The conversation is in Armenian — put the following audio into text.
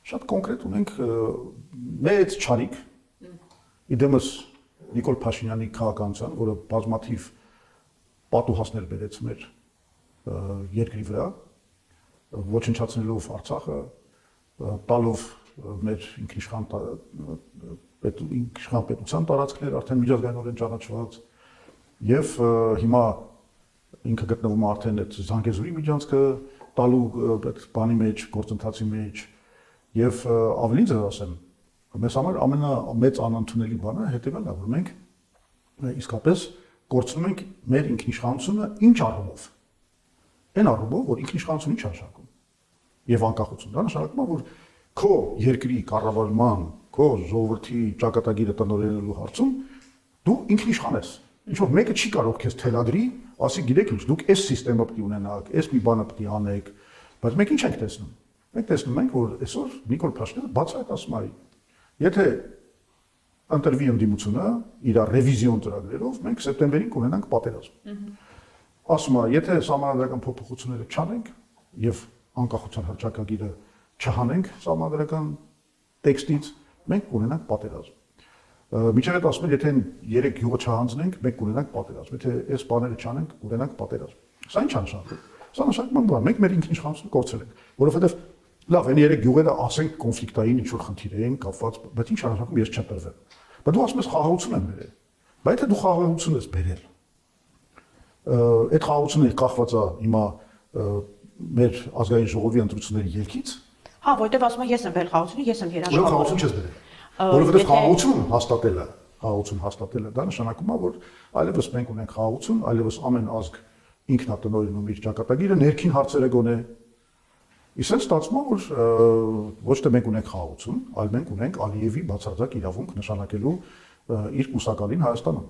շատ կոնկրետ ունենք մեծ չարիք իդեմս Նիկոլ Փաշինյանի քաղաքականության, որը բազմաթիվ պատուհասներ բերեց մեր երկրի վրա, ոչնչացնելով Արցախը, տալով մեր ինքնիշխան պետության տարածքներ արդեն միջազգայինորեն ճանաչված եւ հիմա ինքը գտնվում է արդեն այդ Զանգեզուրի միջանցքը տալու այդ բանի մեջ, գործընթացի մեջ եւ ավելին ձեզ ասեմ, մեզ համար ամենամեծ անընդունելի բանը հետեւելն է, որ մենք իսկապես կորցնում ենք մեր ինքնիշխանությունը ինչ առումով։ Այն առումով, որ ինքնիշխանությունը ինչ նշանակում եւ անկախություն, դա նշանակում է, որ քո երկրի կառավարման, քո ժողովրդի ճակատագիրը տնօրինելու հարցում դու ինքնիշխան ես։ Ինչ որ մեկը չի կարող քեզ թելադրի, ասի գիտեք ինչ, դուք այս համակարգը պետք է ունենաք, այս մի բանը պետք է անեք, բայց մենք ինչ ենք տեսնում։ Մենք տեսնում ենք, որ այսօր Նիկոլ Փաշինյանը բացահայտ ասում է, եթե ընտրվի ընդդիմությունը իր ռևիզիոն ծրագրերով, մենք սեպտեմբերին կունենանք պատերազմ։ Ասում է, եթե սահմանադրական փոփոխությունները չանենք եւ անկախության հռչակագիրը չհանենք սահմանադրական տեքստից, մենք կունենանք պատերազմ։ Միջև այդ ասում են, եթե 3 գյուղը չհանձնենք, մենք կունենանք պատերազմ։ Եթե այս բաները չանենք, կունենանք պատերազմ։ Սա ինչ նշանակում։ Սա նշանակում է, որ մենք մեր ինքնիշխանությունը կորցրել ենք, որովհետեւ լավ, այն 3 գյուղերը ասենք կոնֆլիկտային ինչ-որ խնդիր էին կապված, բայց ինչ նշանակում ես չտրվել։ Բայց դու ասում ես խաղաղություն եմ բերել։ Բայց եթե դու խաղաղություն ես բերել, այդ խաղաղությունը կախված է հիմա մեր ազգային ժողովի ընտրությունների ելքից։ Հա, որտեվ ասում եմ ես եմ բերել խաղաղությունը, ես եմ երաշխավորել։ Ուրեմն խաղաղություն չես բերել։ Որովհետև խաղաղություն հաստատելը դա նշանակում է, որ այլևս մենք ունենք խաղաղություն, այլևս ամեն ազգ ինքն է տնօրինում իր ճակատագիրը, ներքին հարցերը գոնե։ Իսկ այն ստացվում է, որ ոչ թե մենք ունենք խաղաղություն, այլ մենք ունենք Ալիևի բացարձակ իրավունք նշանակելու իր կուսակալին Հայաստանում։